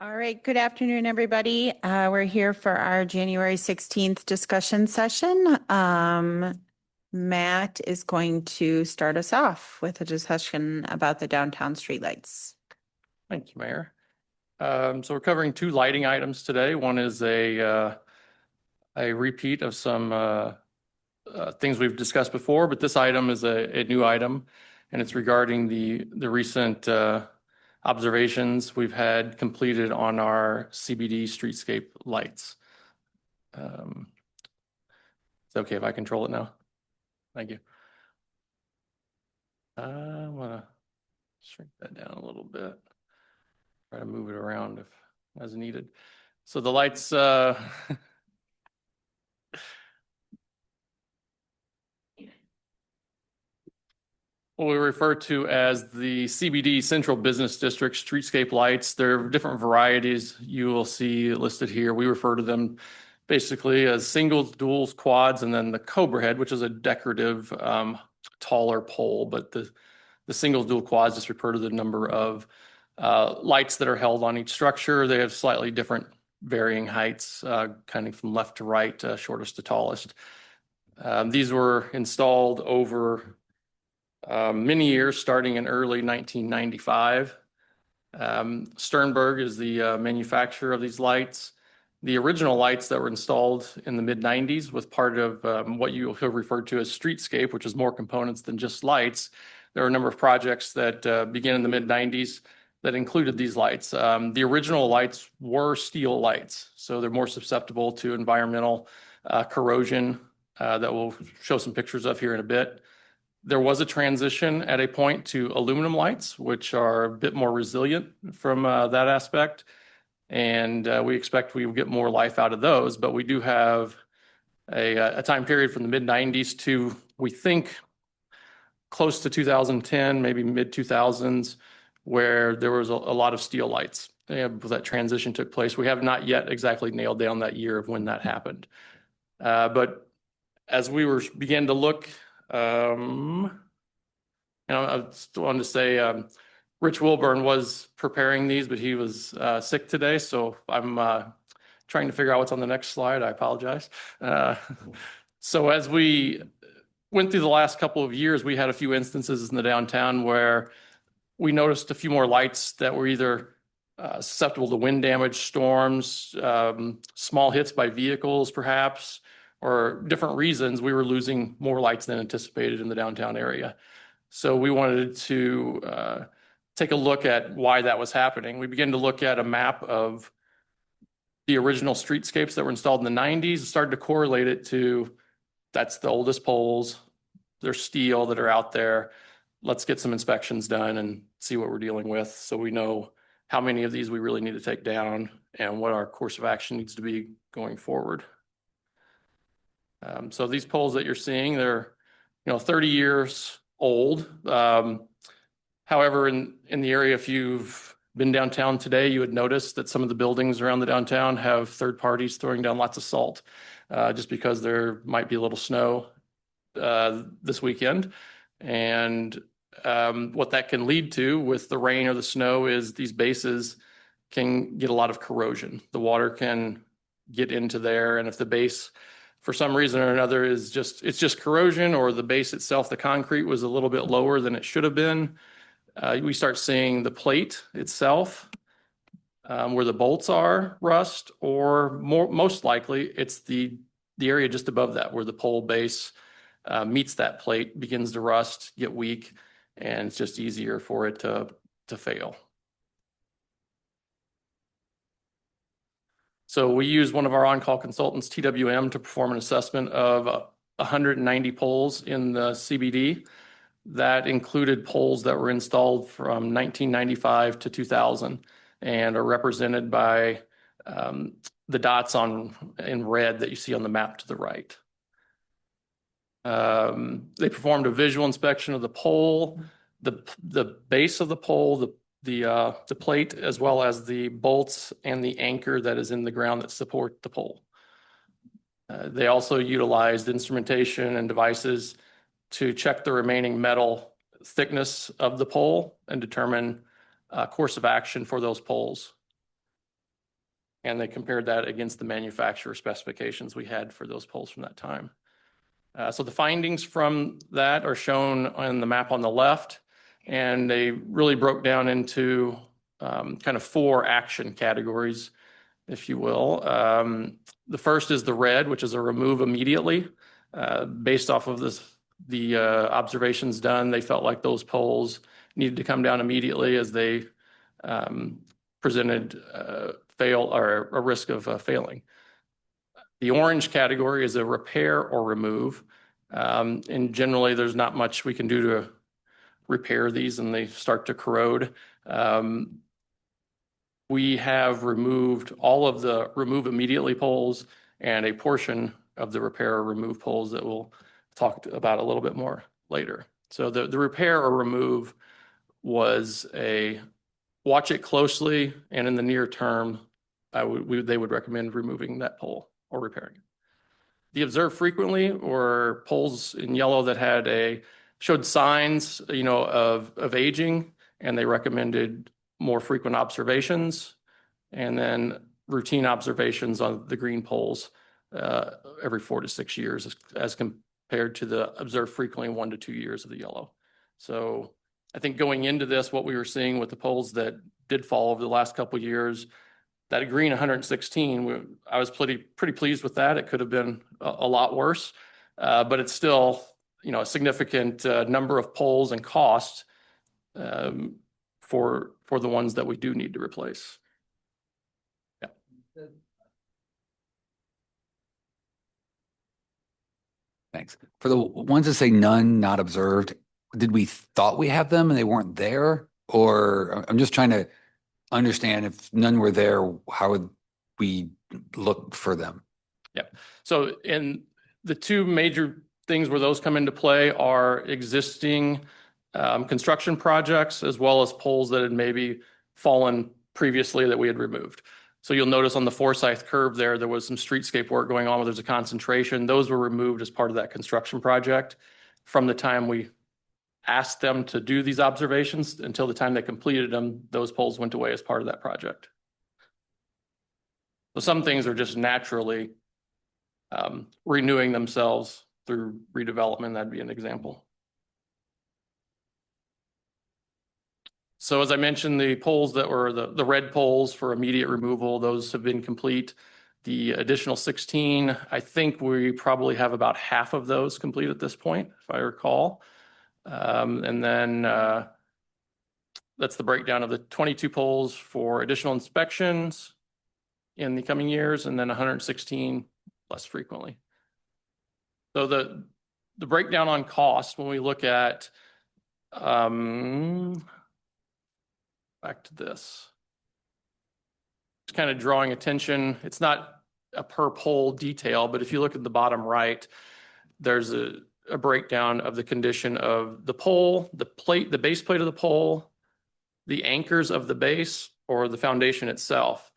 All right, good afternoon, everybody. We're here for our January 16th discussion session. Matt is going to start us off with a discussion about the downtown streetlights. Thank you, Mayor. So we're covering two lighting items today. One is a repeat of some things we've discussed before, but this item is a new item, and it's regarding the recent observations we've had completed on our CBD streetscape lights. Is it okay if I control it now? Thank you. I want to shrink that down a little bit. Try to move it around if as needed. So the lights, what we refer to as the CBD Central Business District streetscape lights. There are different varieties you will see listed here. We refer to them basically as singles, duals, quads, and then the Cobra head, which is a decorative, taller pole. But the singles, dual, quads just refer to the number of lights that are held on each structure. They have slightly different varying heights, kind of from left to right, shortest to tallest. These were installed over many years, starting in early 1995. Sternberg is the manufacturer of these lights. The original lights that were installed in the mid-90s was part of what you have referred to as streetscape, which is more components than just lights. There were a number of projects that began in the mid-90s that included these lights. The original lights were steel lights, so they're more susceptible to environmental corrosion that we'll show some pictures of here in a bit. There was a transition at a point to aluminum lights, which are a bit more resilient from that aspect. And we expect we will get more life out of those. But we do have a time period from the mid-90s to, we think, close to 2010, maybe mid-2000s, where there was a lot of steel lights. That transition took place. We have not yet exactly nailed down that year of when that happened. But as we began to look, and I still wanted to say, Rich Wilburn was preparing these, but he was sick today, so I'm trying to figure out what's on the next slide. I apologize. So as we went through the last couple of years, we had a few instances in the downtown where we noticed a few more lights that were either susceptible to wind damage, storms, small hits by vehicles, perhaps, or different reasons. We were losing more lights than anticipated in the downtown area. So we wanted to take a look at why that was happening. We began to look at a map of the original streetscapes that were installed in the 90s and started to correlate it to, that's the oldest poles, they're steel that are out there. Let's get some inspections done and see what we're dealing with so we know how many of these we really need to take down and what our course of action needs to be going forward. So these poles that you're seeing, they're 30 years old. However, in the area, if you've been downtown today, you would notice that some of the buildings around the downtown have third parties throwing down lots of salt, just because there might be a little snow this weekend. And what that can lead to with the rain or the snow is these bases can get a lot of corrosion. The water can get into there, and if the base, for some reason or another, it's just corrosion, or the base itself, the concrete, was a little bit lower than it should have been, we start seeing the plate itself, where the bolts are, rust, or most likely it's the area just above that where the pole base meets that plate, begins to rust, get weak, and it's just easier for it to fail. So we use one of our on-call consultants, TWM, to perform an assessment of 190 poles in the CBD. That included poles that were installed from 1995 to 2000 and are represented by the dots in red that you see on the map to the right. They performed a visual inspection of the pole, the base of the pole, the plate, as well as the bolts and the anchor that is in the ground that support the pole. They also utilized instrumentation and devices to check the remaining metal thickness of the pole and determine a course of action for those poles. And they compared that against the manufacturer specifications we had for those poles from that time. So the findings from that are shown on the map on the left, and they really broke down into kind of 4 action categories, if you will. The first is the red, which is a remove immediately. Based off of the observations done, they felt like those poles needed to come down immediately as they presented fail or a risk of failing. The orange category is a repair or remove. And generally, there's not much we can do to repair these, and they start to corrode. We have removed all of the remove immediately poles and a portion of the repair or remove poles that we'll talk about a little bit more later. So the repair or remove was a watch it closely, and in the near term, they would recommend removing that pole or repairing it. The observed frequently, or poles in yellow that showed signs, of aging, and they recommended more frequent observations, and then routine observations on the green poles every 4 to 6 years, as compared to the observed frequently 1 to 2 years of the yellow. So I think going into this, what we were seeing with the poles that did fall over the last couple of years, that green 116, I was pretty pleased with that. It could have been a lot worse, but it's still, a significant number of poles and cost for the ones that we do need to replace. Yeah. Thanks. For the ones that say none not observed, did we thought we have them and they weren't there? Or I'm just trying to understand, if none were there, how would we look for them? Yeah. So in the 2 major things where those come into play are existing construction projects, as well as poles that had maybe fallen previously that we had removed. So you'll notice on the Forsyth curve there was some streetscape work going on where there's a concentration. Those were removed as part of that construction project. From the time we asked them to do these observations until the time they completed them, those poles went away as part of that project. So some things are just naturally renewing themselves through redevelopment. That'd be an example. So as I mentioned, the poles that were the red poles for immediate removal, those have been complete. The additional 16, I think we probably have about half of those complete at this point, if I recall. And then that's the breakdown of the 22 poles for additional inspections in the coming years, and then 116 less frequently. So the breakdown on cost, when we look at back to this, it's kind of drawing attention. It's not a per pole detail, but if you look at the bottom right, there's a breakdown of the condition of the pole, the base plate of the pole, the anchors of the base, or the foundation itself.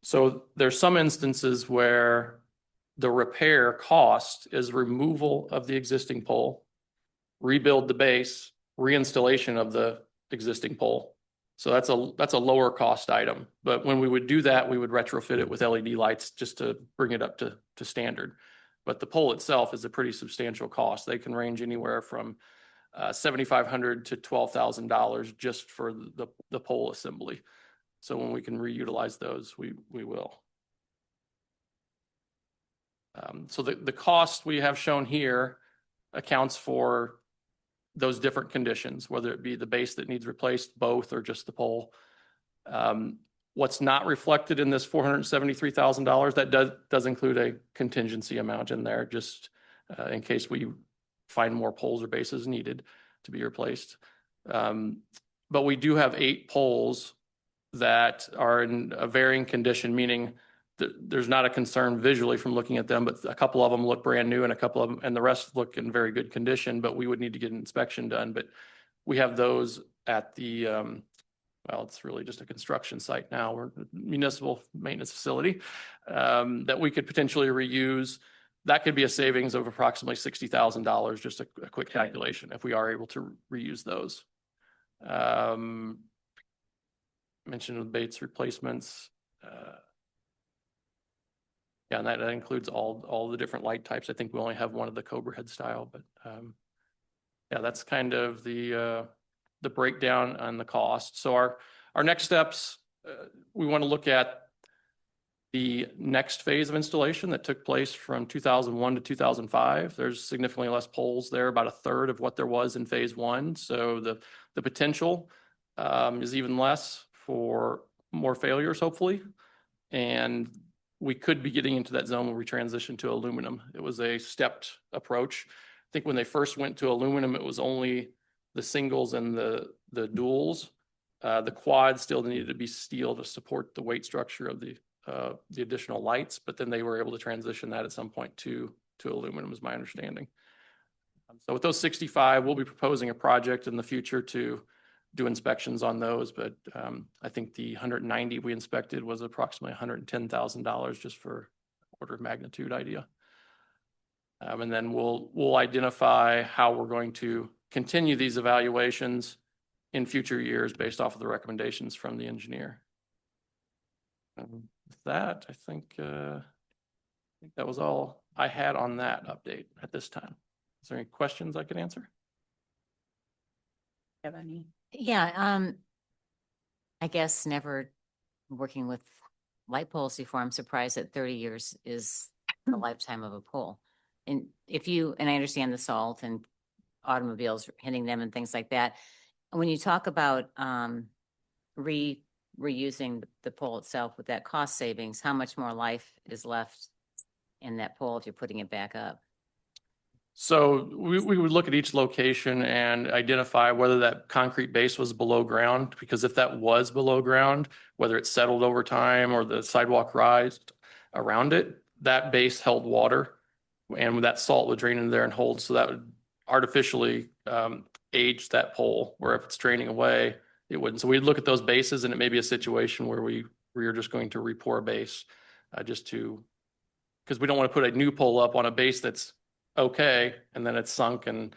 So there's some instances where the repair cost is removal of the existing pole, rebuild the base, reinstallation of the existing pole. So that's a lower cost item. But when we would do that, we would retrofit it with LED lights just to bring it up to standard. But the pole itself is a pretty substantial cost. They can range anywhere from $7,500 to $12,000 just for the pole assembly. So when we can reutilize those, we will. So the cost we have shown here accounts for those different conditions, whether it be the base that needs replaced, both, or just the pole. What's not reflected in this $473,000, that does include a contingency amount in there, just in case we find more poles or bases needed to be replaced. But we do have 8 poles that are in a varying condition, meaning there's not a concern visually from looking at them, but a couple of them look brand new and a couple of them, and the rest look in very good condition, but we would need to get an inspection done. But we have those at the, well, it's really just a construction site now. We're a municipal maintenance facility that we could potentially reuse. That could be a savings of approximately $60,000, just a quick calculation, if we are able to reuse those. Mentioned the Bates replacements. Yeah, and that includes all the different light types. I think we only have one of the Cobra head style, but yeah, that's kind of the breakdown on the cost. So our next steps, we want to look at the next phase of installation that took place from 2001 to 2005. There's significantly less poles there, about a third of what there was in phase one. So the potential is even less for more failures, hopefully. And we could be getting into that zone where we transition to aluminum. It was a stepped approach. I think when they first went to aluminum, it was only the singles and the duals. The quad still needed to be steel to support the weight structure of the additional lights, but then they were able to transition that at some point to aluminum, is my understanding. So with those 65, we'll be proposing a project in the future to do inspections on those, but I think the 190 we inspected was approximately $110,000, just for order of magnitude idea. And then we'll identify how we're going to continue these evaluations in future years based off of the recommendations from the engineer. With that, I think that was all I had on that update at this time. Is there any questions I could answer? Have any? Yeah, I guess never working with light poles before, I'm surprised that 30 years is the lifetime of a pole. And and I understand the salt and automobiles hitting them and things like that. When you talk about reusing the pole itself with that cost savings, how much more life is left in that pole if you're putting it back up? So we would look at each location and identify whether that concrete base was below ground, because if that was below ground, whether it settled over time or the sidewalk rised around it, that base held water, and that salt would drain into there and hold. So that would artificially age that pole, where if it's draining away, it wouldn't. So we'd look at those bases, and it may be a situation where we are just going to re-pour a base because we don't want to put a new pole up on a base that's okay, and then it's sunk and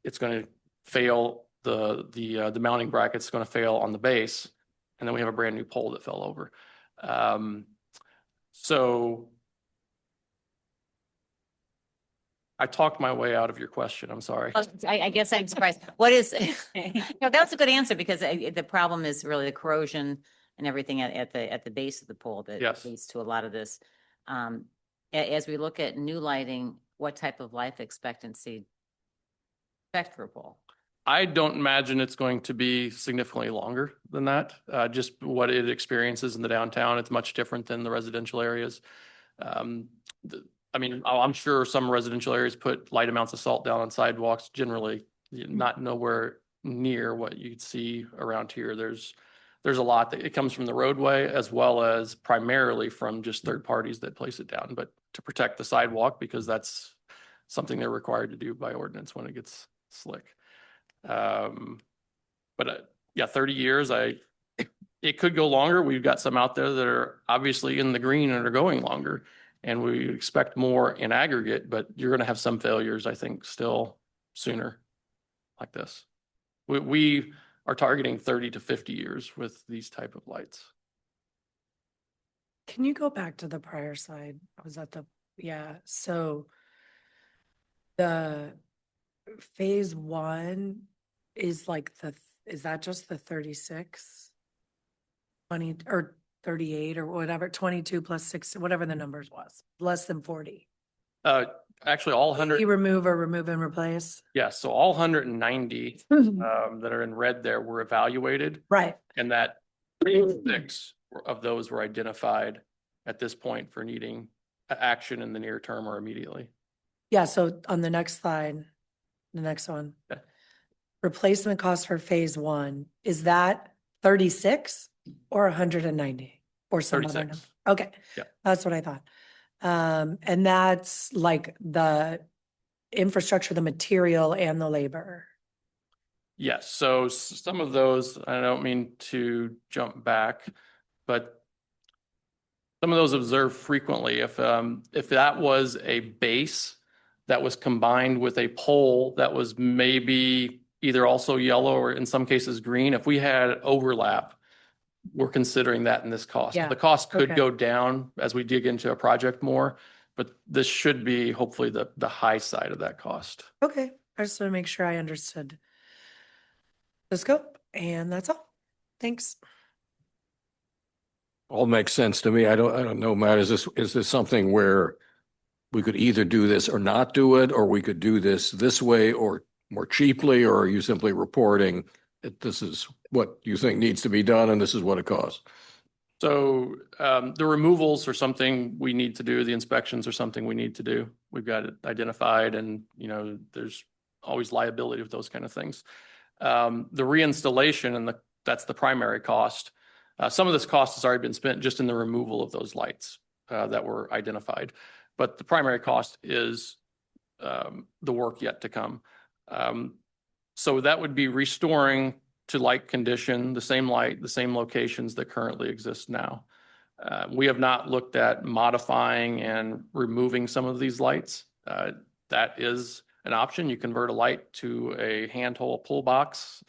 it's going to fail. The mounting bracket's going to fail on the base, and then we have a brand new pole that fell over. So I talked my way out of your question. I'm sorry. I guess I'm surprised. What is, that was a good answer, because the problem is really the corrosion and everything at the base of the pole that Yes. leads to a lot of this. As we look at new lighting, what type of life expectancy expect for a pole? I don't imagine it's going to be significantly longer than that. Just what it experiences in the downtown, it's much different than the residential areas. I mean, I'm sure some residential areas put light amounts of salt down on sidewalks, generally not nowhere near what you'd see around here. There's a lot that it comes from the roadway, as well as primarily from just third parties that place it down, but to protect the sidewalk, because that's something they're required to do by ordinance when it gets slick. But yeah, 30 years, it could go longer. We've got some out there that are obviously in the green and are going longer, and we expect more in aggregate, but you're going to have some failures, I think, still sooner like this. We are targeting 30 to 50 years with these type of lights. Can you go back to the prior slide? I was at so the phase one is like is that just the 36? 20 or 38 or whatever, 22 plus 6, whatever the numbers was, less than 40. Actually, all 100. You remove and replace? Yeah, so all 190 that are in red there were evaluated, Right. and that 6 of those were identified at this point for needing action in the near term or immediately. Yeah, so on the next slide, the next one. Okay. Replacement cost for phase one, is that 36 or 190 or some other number? 36. Okay. Yeah. That's what I thought. And that's like the infrastructure, the material and the labor. Yes, so some of those, I don't mean to jump back, but some of those observed frequently. If that was a base that was combined with a pole that was maybe either also yellow or in some cases green, if we had overlap we're considering that in this cost. Yeah, The cost could okay. go down as we dig into a project more, but this should be hopefully the high side of that cost. Okay, I just want to make sure I understood the scope, and that's all. Thanks. All makes sense to me. I don't know, Matt, is this something where we could either do this or not do it, or we could do this way or more cheaply, or are you simply reporting that this is what you think needs to be done and this is what it costs? So the removals are something we need to do. The inspections are something we need to do. We've got it identified, and there's always liability with those kind of things. The reinstallation and that's the primary cost. Some of this cost has already been spent just in the removal of those lights that were identified, but the primary cost is the work yet to come. So that would be restoring to light condition, the same light, the same locations that currently exist now. We have not looked at modifying and removing some of these lights. That is an option. You convert a light to a handhole pull box,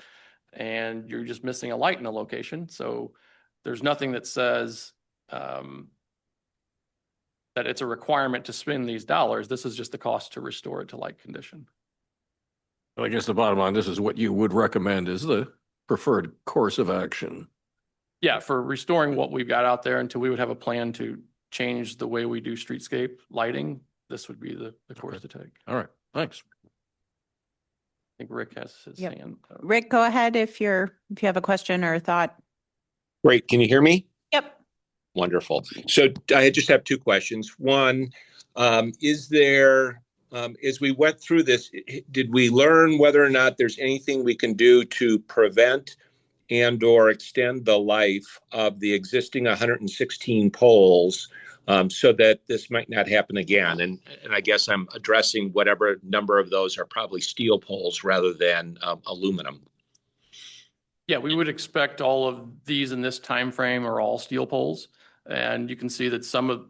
and you're just missing a light in a location. So there's nothing that says that it's a requirement to spend these dollars. This is just the cost to restore it to light condition. I guess the bottom line, this is what you would recommend is the preferred course of action. Yeah, for restoring what we've got out there until we would have a plan to change the way we do streetscape lighting, this would be the course to take. All right, thanks. I think Rick has his Yep. hand. up. Rick, go ahead if you have a question or a thought. Great. Can you hear me? Yep. Wonderful. So I just have two questions. One, is there, as we went through this, did we learn whether or not there's anything we can do to prevent and or extend the life of the existing 116 poles so that this might not happen again? And I guess I'm addressing whatever number of those are probably steel poles rather than aluminum. Yeah, we would expect all of these in this time frame are all steel poles. And you can see that some of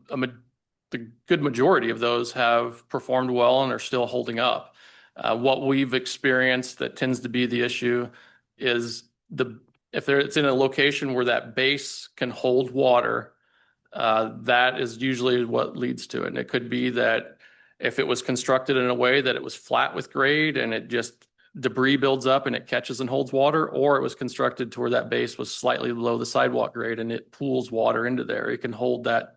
the good majority of those have performed well and are still holding up. What we've experienced that tends to be the issue is if it's in a location where that base can hold water, that is usually what leads to it. And it could be that if it was constructed in a way that it was flat with grade and it just debris builds up and it catches and holds water, or it was constructed to where that base was slightly below the sidewalk grade and it pools water into there. It can hold that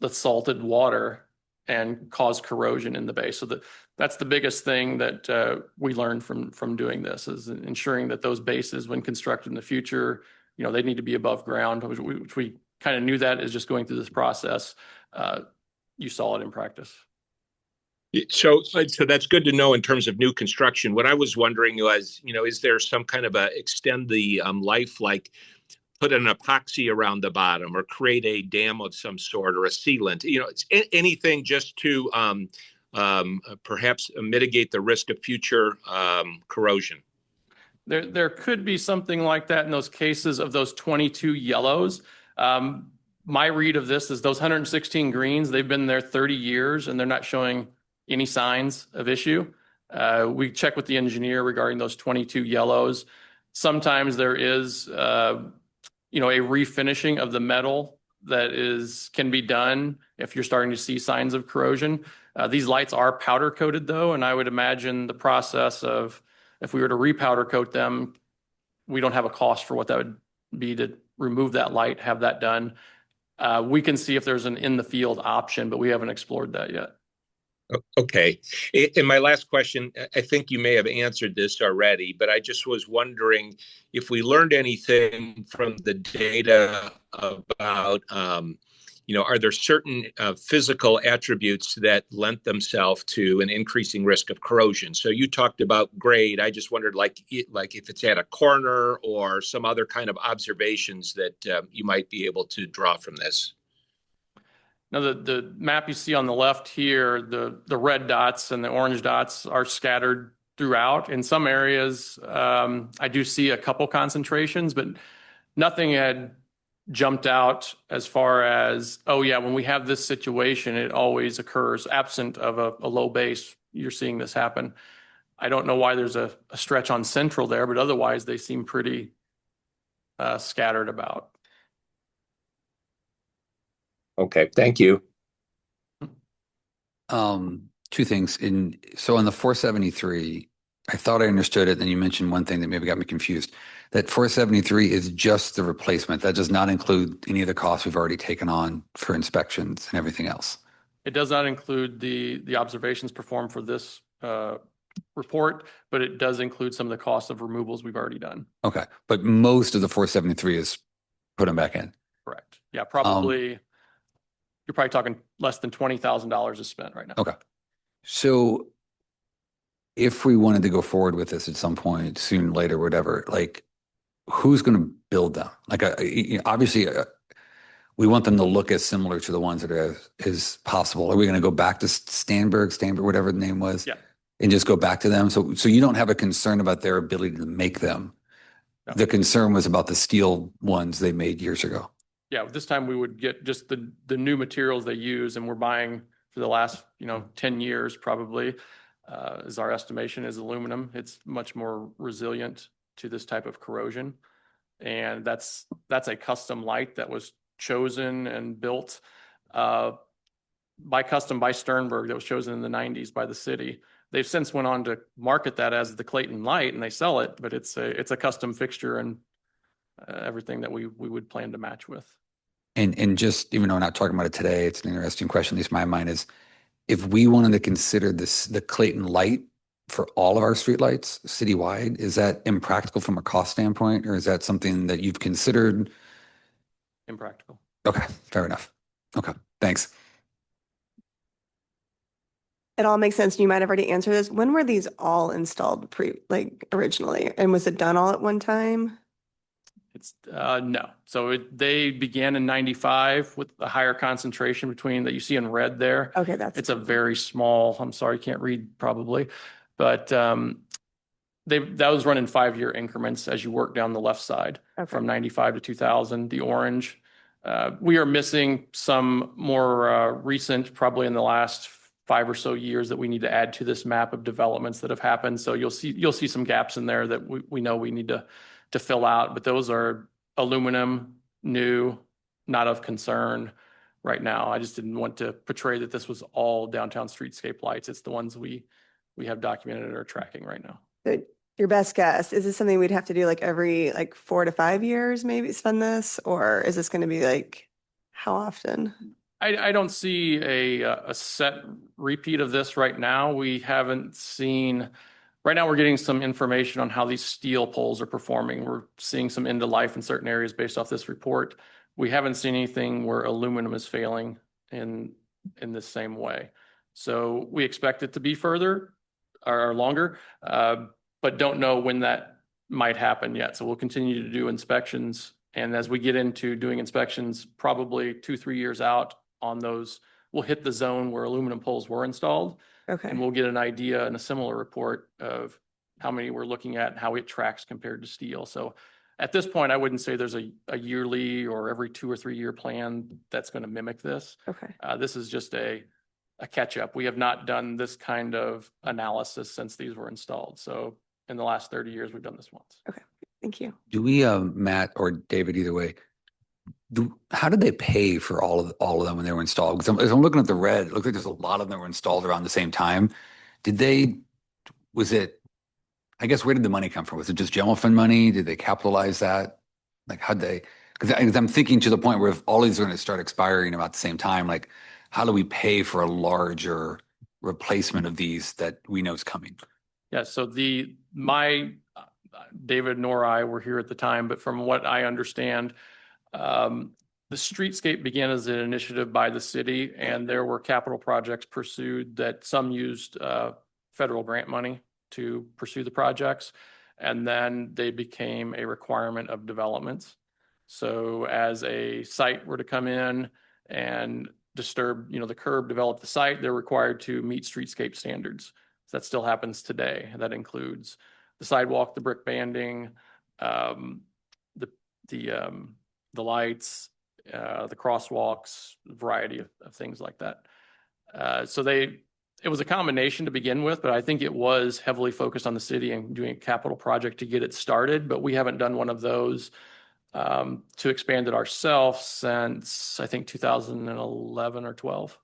the salted water and cause corrosion in the base. So that's the biggest thing that we learned from doing this, is ensuring that those bases, when constructed in the future, they need to be above ground, which we kind of knew that as just going through this process. You saw it in practice. So that's good to know in terms of new construction. What I was wondering was, is there some kind of extend the life, like put an epoxy around the bottom or create a dam of some sort or a sealant, it's anything just to perhaps mitigate the risk of future corrosion? There could be something like that in those cases of those 22 yellows. My read of this is those 116 greens, they've been there 30 years and they're not showing any signs of issue. We check with the engineer regarding those 22 yellows. Sometimes there is, a refinishing of the metal that can be done if you're starting to see signs of corrosion. These lights are powder coated though, and I would imagine the process of, if we were to repowder coat them, we don't have a cost for what that would be to remove that light, have that done. We can see if there's an in the field option, but we haven't explored that yet. Okay. And my last question, I think you may have answered this already, but I just was wondering if we learned anything from the data about, are there certain physical attributes that lent themselves to an increasing risk of corrosion? So you talked about grade. I just wondered, like if it's at a corner or some other kind of observations that you might be able to draw from this. Now, the map you see on the left here, the red dots and the orange dots are scattered throughout. In some areas, I do see a couple concentrations, but nothing had jumped out as far as, oh yeah, when we have this situation, it always occurs. Absent of a low base, you're seeing this happen. I don't know why there's a stretch on Central there, but otherwise they seem pretty scattered about. Okay, thank you. Two things so on the 473, I thought I understood it. Then you mentioned one thing that maybe got me confused. That 473 is just the replacement. That does not include any of the costs we've already taken on for inspections and everything else. It does not include the observations performed for this report, but it does include some of the costs of removals we've already done. Okay. But most of the 473 is put them back in. Correct. Yeah, probably, you're probably talking less than $20,000 is spent right now. Okay. So if we wanted to go forward with this at some point, soon, later, whatever, like who's going to build them? Like, obviously, we want them to look as similar to the ones that are as possible. Are we going to go back to Stanberg, whatever the name was? Yeah. And just go back to them? So you don't have a concern about their ability to make them? No. The concern was about the steel ones they made years ago. Yeah, this time we would get just the new materials they use, and we're buying for the last 10 years probably, is our estimation, is aluminum. It's much more resilient to this type of corrosion, and that's a custom light that was chosen and built by Sternberg, that was chosen in the 90s by the city. They've since went on to market that as the Clayton light, and they sell it, but it's a custom fixture and everything that we would plan to match with. And just, even though we're not talking about it today, it's an interesting question, at least in my mind, is if we wanted to consider the Clayton light for all of our streetlights citywide, is that impractical from a cost standpoint, or is that something that you've considered? Impractical. Okay, fair enough. Okay, thanks. It all makes sense. You might have already answered this. When were these all installed originally? And was it done all at one time? It's no. So they began in 95 with a higher concentration between that you see in red there. Okay, It's a very small, I'm sorry, you can't read probably, but that was run in 5-year increments as you work down the left side from 95 to 2000, the orange. We are missing some more recent, probably in the last 5 or so years, that we need to add to this map of developments that have happened. So you'll see some gaps in there that we know we need to fill out, but those are aluminum, new, not of concern right now. I just didn't want to portray that this was all downtown streetscape lights. It's the ones we have documented and are tracking right now. Good. Your best guess, is this something we'd have to do like every 4 to 5 years, maybe spend this, or is this going to be like how often? I don't see a set repeat of this right now. We haven't seen. Right now, we're getting some information on how these steel poles are performing. We're seeing some end of life in certain areas based off this report. We haven't seen anything where aluminum is failing in the same way. So we expect it to be further or longer, but don't know when that might happen yet. So we'll continue to do inspections. And as we get into doing inspections, probably 2-3 years out on those, we'll hit the zone where aluminum poles were installed. Okay. And we'll get an idea in a similar report of how many we're looking at and how it tracks compared to steel. So at this point, I wouldn't say there's a yearly or every 2 or 3 year plan that's going to mimic this. Okay. This is just a catch up. We have not done this kind of analysis since these were installed. So in the last 30 years, we've done this once. Okay. Thank you. Do we, Matt or David, either way, how did they pay for all of them when they were installed? Because as I'm looking at the red, it looks like there's a lot of them were installed around the same time. I guess, where did the money come from? Was it just general fund money? Did they capitalize that? Like, because I'm thinking to the point where if all these are going to start expiring about the same time, like, how do we pay for a larger replacement of these that we know is coming? Yeah, so David nor I were here at the time, but from what I understand, the streetscape began as an initiative by the city, and there were capital projects pursued that some used federal grant money to pursue the projects, and then they became a requirement of developments. So as a site were to come in and disturb, the curb, develop the site, they're required to meet streetscape standards. So that still happens today. That includes the sidewalk, the brick banding, the lights, the crosswalks, a variety of things like that. It was a combination to begin with, but I think it was heavily focused on the city and doing a capital project to get it started, but we haven't done one of those to expand it ourselves since I think 2011 or 12.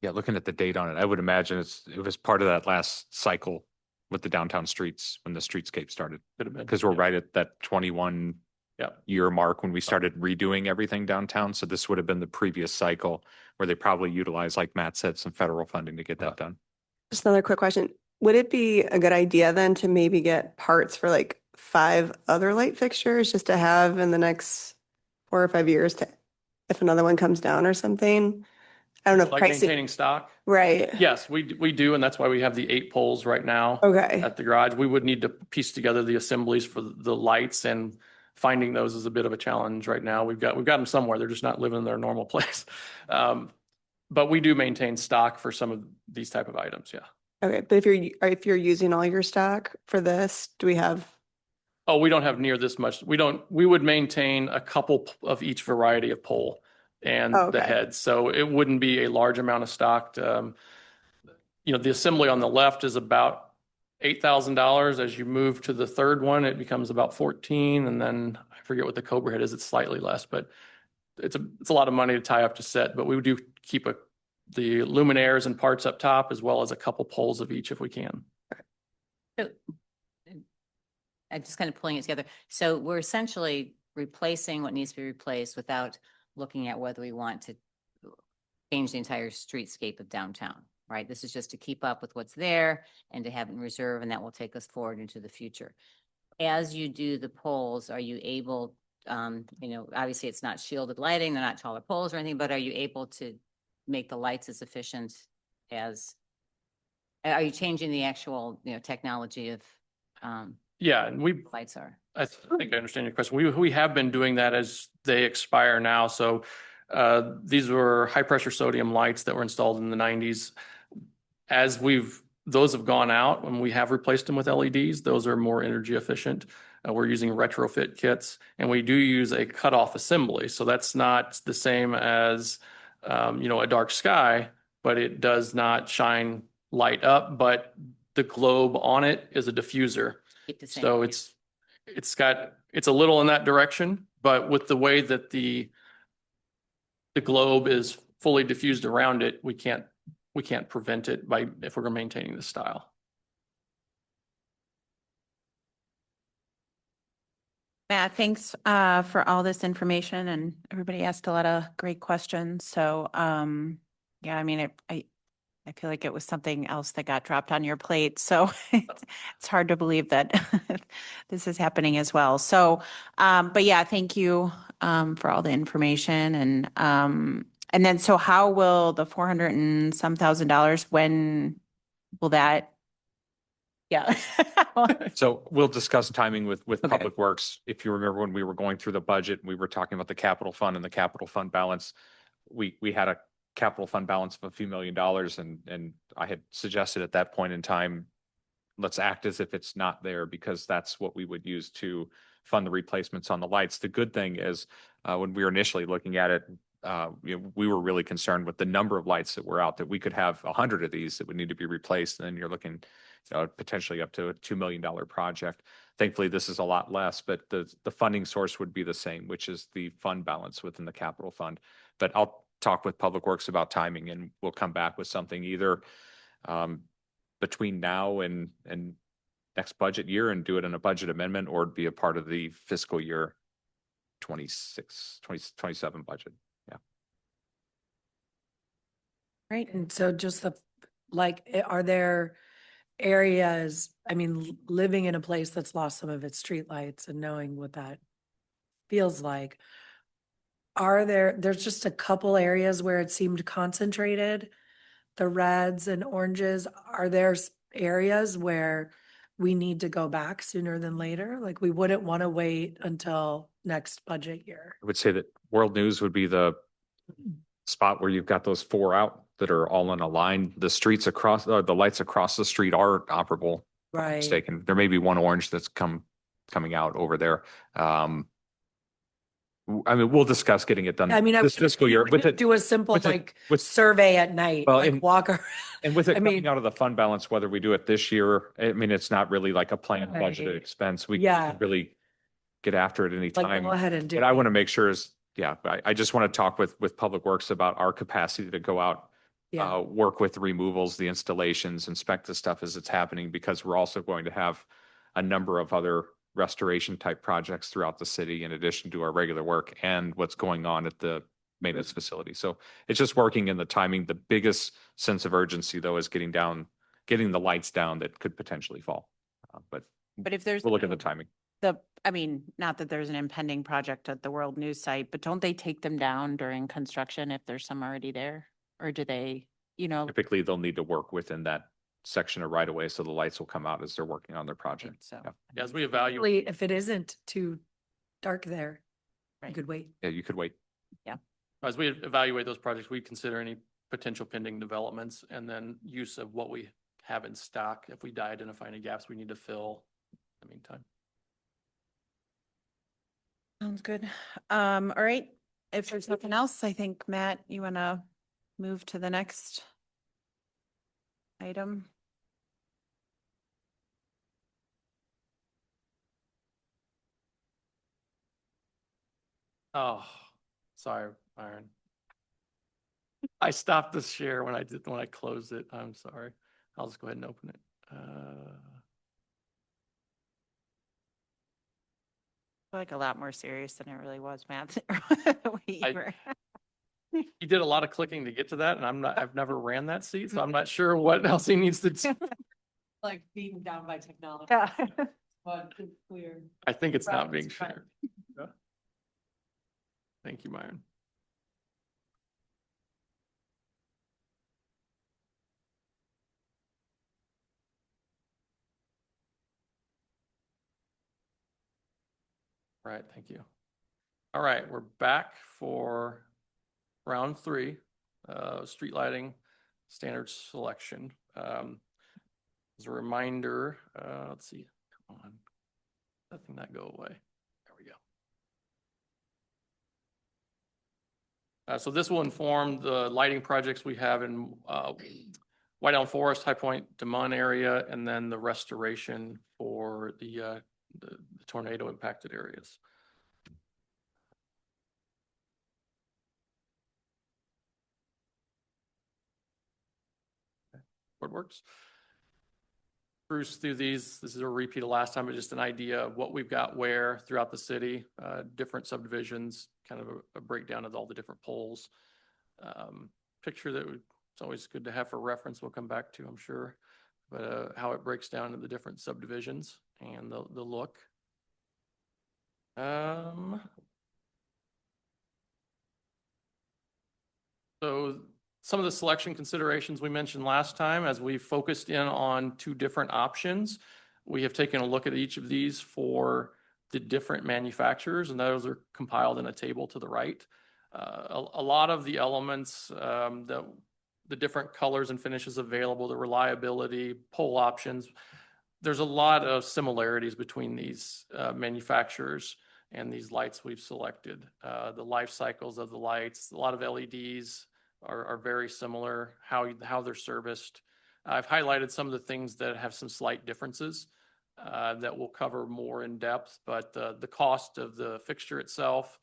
Yeah, looking at the date on it, I would imagine it was part of that last cycle with the downtown streets when the streetscape started. Could have been. Because we're Yeah. right at that 21 Yeah. year mark when we started redoing everything downtown. So this would have been the previous cycle where they probably utilized, like Matt said, some federal funding to get that done. Just another quick question. Would it be a good idea then to maybe get parts for like 5 other light fixtures just to have in the next 4 or 5 years to, if another one comes down or something? I don't know if Like pricing, maintaining stock? right? Yes, we do, and that's why we have the 8 poles right now Okay, at the garage. We would need to piece together the assemblies for the lights, and finding those is a bit of a challenge right now. We've got them somewhere. They're just not living in their normal place. But we do maintain stock for some of these type of items, yeah. okay. But if you're using all your stock for this, do we have? Oh, we don't have near this much. We would maintain a couple of each variety of pole and Oh, the okay. heads. So it wouldn't be a large amount of stocked. The assembly on the left is about $8,000. As you move to the third one, it becomes about 14. And then I forget what the Cobra head is. It's slightly less, but it's a lot of money to tie up to set. But we do keep the luminaires and parts up top, as well as a couple poles of each if we can. So, I'm just kind of pulling it together. So we're essentially replacing what needs to be replaced without looking at whether we want to change the entire streetscape of downtown, right? This is just to keep up with what's there and to have it in reserve, and that will take us forward into the future. As you do the poles, are you able, obviously it's not shielded lighting, they're not taller poles or anything, but are you able to make the lights as efficient as, are you changing the actual, technology of, Yeah, and lights are? I think I understand your question. We have been doing that as they expire now. So these were high pressure sodium lights that were installed in the 90s. As those have gone out and we have replaced them with LEDs, those are more energy efficient. We're using retrofit kits, and we do use a cutoff assembly. So that's not the same as a dark sky, but it does not shine light up, but the globe on it is a diffuser. Keep the same So value. it's a little in that direction, but with the way that the globe is fully diffused around it, we can't prevent it if we're maintaining the style. Matt, thanks for all this information, and everybody asked a lot of great questions. So, yeah, I mean, I feel like it was something else that got dropped on your plate. So it's hard to believe that this is happening as well. So, but yeah, thank you for all the information. And then, so how will the 400 and some $1,000, when will that? Yeah. So we'll discuss timing with Okay. Public Works. If you remember when we were going through the budget, we were talking about the capital fund and the capital fund balance. We had a capital fund balance of a few $1,000,000, and I had suggested at that point in time, let's act as if it's not there, because that's what we would use to fund the replacements on the lights. The good thing is, when we were initially looking at it, we were really concerned with the number of lights that were out, that we could have 100 of these that would need to be replaced. And then you're looking potentially up to a $2 million project. Thankfully, this is a lot less, but the funding source would be the same, which is the fund balance within the capital fund. But I'll talk with Public Works about timing, and we'll come back with something either between now and next budget year and do it in a budget amendment, or be a part of the fiscal year 27 budget. Yeah. Great. And so just are there areas, I mean, living in a place that's lost some of its streetlights and knowing what that feels like, there's just a couple areas where it seemed concentrated, the reds and oranges. Are there areas where we need to go back sooner than later? Like, we wouldn't want to wait until next budget year. I would say that World News would be the spot where you've got those 4 out that are all in a line. The streets across, the lights across the street are operable. If I'm not Right. mistaken. There may be one orange that's coming out over there. I mean, we'll discuss getting it done I mean, this fiscal year with it. Do a simple with it- like with- survey at night, Well, like and- walk around. And with it I coming mean- out of the fund balance, whether we do it this year, I mean, it's not really like a planned budgeted Right. expense. We Yeah. can really get after it Like, anytime. go ahead and do What I it. want to make sure is, yeah, I just want to talk with Public Works about our capacity to go out, Yeah. work with the removals, the installations, inspect the stuff as it's happening, because we're also going to have a number of other restoration type projects throughout the city in addition to our regular work and what's going on at the maintenance facility. So it's just working in the timing. The biggest sense of urgency though is getting the lights down that could potentially fall. But But if there's we'll look at the timing. I mean, not that there's an impending project at the World News site, but don't they take them down during construction if there's some already there? Or do they, Typically, they'll need to work within that section of right of way, so the lights will come out as they're working on their project. so. Yeah. As we evaluate, Really, if it isn't too dark there, you Right. could wait. Yeah, you could wait. as we evaluate those projects, we consider any potential pending developments and then use of what we have in stock. If we identify any gaps we need to fill in the meantime. Sounds good. All right. If there's nothing else, I think, Matt, you want to move to the next item? Oh, sorry, Byron. I stopped the share when I closed it. I'm sorry. I'll just go ahead and open it. Like a lot more serious than it really was, Matt. He did a lot of clicking to get to that, and I've never ran that seat, so I'm not sure what else he needs to do. Like beaten down by technology. Yeah. But it's clear. I think it's not being Right, right. shared. Yeah. Thank you, Myron. All right, thank you. All right, we're back for round 3, street lighting standard selection. As a reminder, let's see, come on, nothing that go away. There we go. So this will inform the lighting projects we have in White Elm Forest, High Point, DeMun area, and then the restoration for the tornado impacted areas. What works? Cruise through these. This is a repeat of last time, but just an idea of what we've got where throughout the city, different subdivisions, kind of a breakdown of all the different poles. Picture that it's always good to have for reference. We'll come back to, I'm sure, but how it breaks down into the different subdivisions and the look. So some of the selection considerations we mentioned last time, as we focused in on 2 different options, we have taken a look at each of these for the different manufacturers, and those are compiled in a table to the right. A lot of the elements, the different colors and finishes available, the reliability, pole options, there's a lot of similarities between these manufacturers and these lights we've selected. The life cycles of the lights, a lot of LEDs are very similar, how they're serviced. I've highlighted some of the things that have some slight differences that we'll cover more in depth, but the cost of the fixture itself,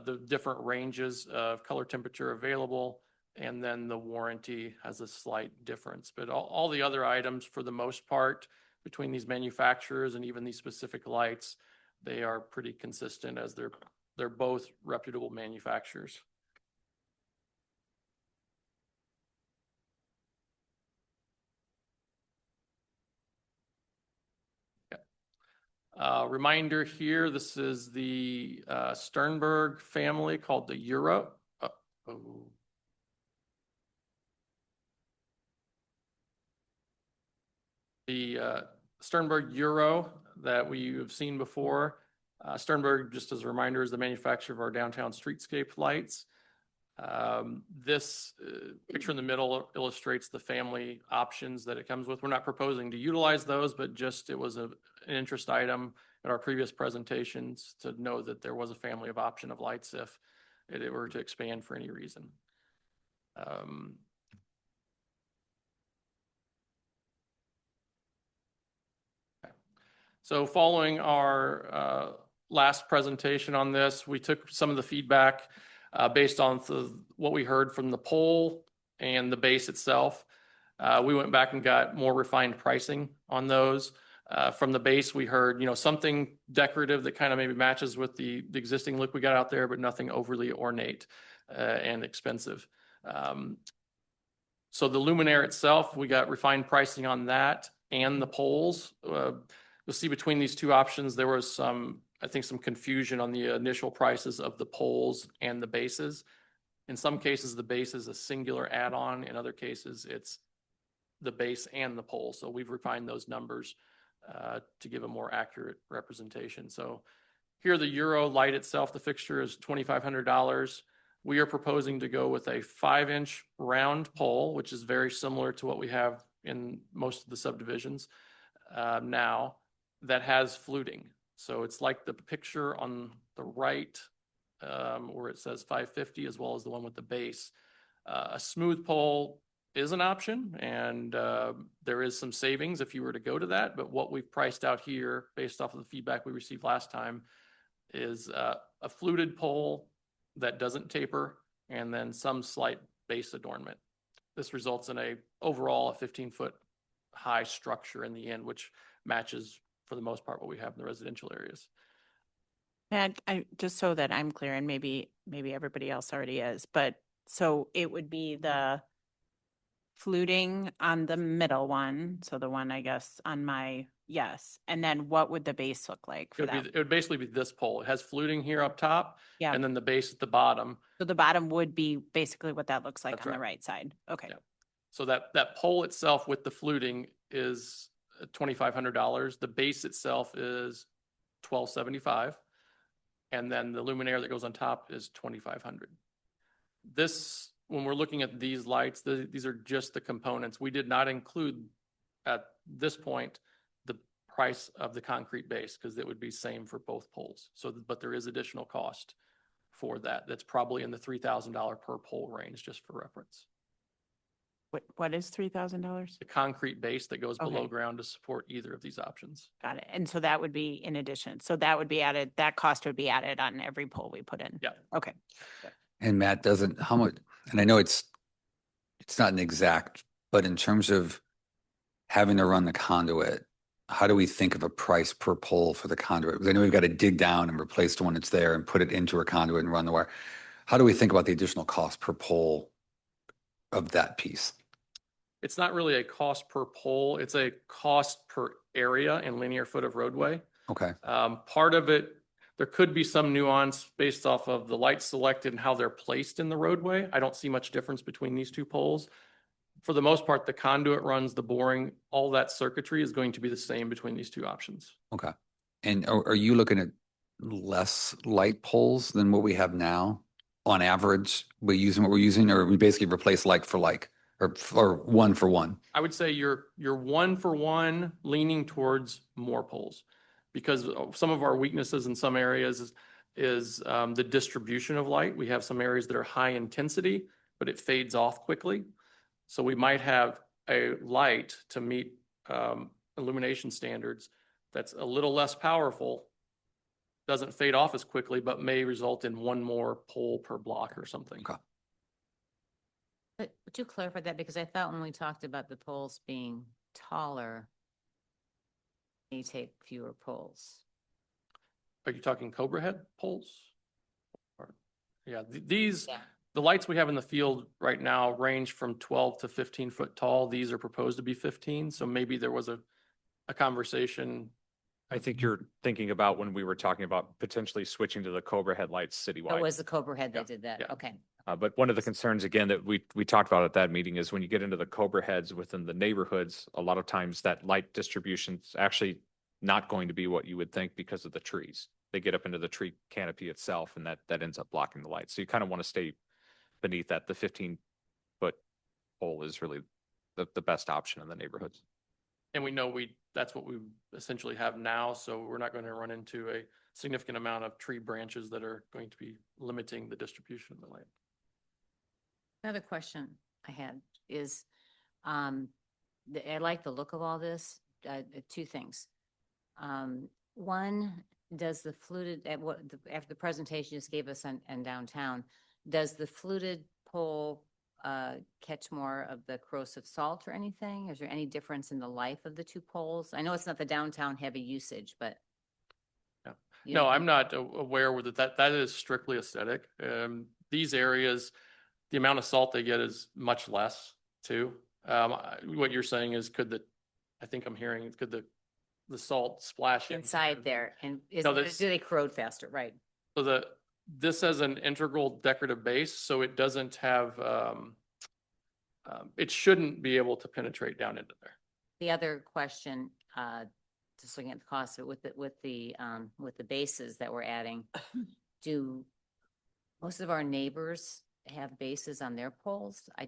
the different ranges of color temperature available, and then the warranty has a slight difference. But all the other items, for the most part, between these manufacturers and even these specific lights, they are pretty consistent, as they're both reputable manufacturers. Reminder here, this is the Sternberg family called the Euro. The Sternberg Euro that we have seen before. Sternberg, just as a reminder, is the manufacturer of our downtown streetscape lights. This picture in the middle illustrates the family options that it comes with. We're not proposing to utilize those, but just it was an interest item in our previous presentations to know that there was a family of option of lights if it were to expand for any reason. So following our last presentation on this. We took some of the feedback based on what we heard from the pole and the base itself. We went back and got more refined pricing on those. From the base, we heard, something decorative that kind of maybe matches with the existing look we got out there, but nothing overly ornate and expensive. So the luminaire itself, we got refined pricing on that and the poles. You'll see between these two options, there was some confusion on the initial prices of the poles and the bases. In some cases, the base is a singular add-on. In other cases, it's the base and the pole. So we've refined those numbers to give a more accurate representation. So here, the Euro light itself, the fixture is $2,500. We are proposing to go with a 5-inch round pole, which is very similar to what we have in most of the subdivisions now, that has fluting. So it's like the picture on the right where it says 550, as well as the one with the base. A smooth pole is an option, and there is some savings if you were to go to that. But what we've priced out here, based off of the feedback we received last time, is a fluted pole that doesn't taper, and then some slight base adornment. This results in overall a 15-foot high structure in the end, which matches for the most part what we have in the residential areas. And just so that I'm clear, and maybe everybody else already is, but so it would be the fluting on the middle one. So the one, I guess, on my, yes. And then what would the base look like for that? It would basically be this pole. It has fluting here up top, Yeah. and then the base at the bottom. So the bottom would be basically what that looks like That's on the right. right side. Okay. Yeah. So that pole itself with the fluting is $2,500. The base itself is $1,275. And then the luminaire that goes on top is $2,500. This, when we're looking at these lights, these are just the components. We did not include at this point the price of the concrete base, because it would be same for both poles. So, but there is additional cost for that. That's probably in the $3,000 per pole range, just for reference. What is $3,000? The concrete base that goes below Okay. ground to support either of these options. Got it. And so that would be in addition. So that would be added, that cost would be added on every pole we put in. Yeah. Okay. And Matt, how much, and I know it's not an exact, but in terms of having to run the conduit, how do we think of a price per pole for the conduit? Because I know we've got to dig down and replace the one that's there and put it into a conduit and run the wire. How do we think about the additional cost per pole of that piece? It's not really a cost per pole. It's a cost per area and linear foot of roadway. Okay. Part of it, there could be some nuance based off of the lights selected and how they're placed in the roadway. I don't see much difference between these two poles. For the most part, the conduit runs, the boring, all that circuitry is going to be the same between these two options. Okay. And are you looking at less light poles than what we have now on average? We're using what we're using, or we basically replace like for like, or one for one? I would say you're 1 for 1 leaning towards more poles, because some of our weaknesses in some areas is the distribution of light. We have some areas that are high intensity, but it fades off quickly. So we might have a light to meet illumination standards that's a little less powerful, doesn't fade off as quickly, but may result in one more pole per block or something. Okay. But would you clarify that? Because I thought when we talked about the poles being taller, you take fewer poles. Are you talking Cobra head poles? Yeah, these, Yeah. the lights we have in the field right now range from 12 to 15 foot tall. These are proposed to be 15. So maybe there was a conversation. I think you're thinking about when we were talking about potentially switching to the Cobra headlights citywide. It was the Cobra head Yeah, that did that. yeah. Okay. But one of the concerns, again, that we talked about at that meeting is when you get into the Cobra heads within the neighborhoods, a lot of times that light distribution's actually not going to be what you would think because of the trees. They get up into the tree canopy itself, and that ends up blocking the light. So you kind of want to stay beneath that. The 15-foot pole is really the best option in the neighborhoods. And we know that's what we essentially have now. So we're not going to run into a significant amount of tree branches that are going to be limiting the distribution of the light. Another question I had is, I like the look of all this. Two things. One, Does the fluted, after the presentation you just gave us on downtown, does the fluted pole catch more of the corrosive salt or anything? Is there any difference in the life of the two poles? I know it's not the downtown heavy usage, but. Yeah. you No, don't I'm think- not aware with it. That is strictly aesthetic. These areas, the amount of salt they get is much less too. What you're saying is I think I'm hearing, could the salt splash Inside there, and No, do that's- they corrode faster? Right. So this has an integral decorative base, so it doesn't have, it shouldn't be able to penetrate down into there. The other question, just looking at the cost of it with the bases that we're adding, do most of our neighbors have bases on their poles? I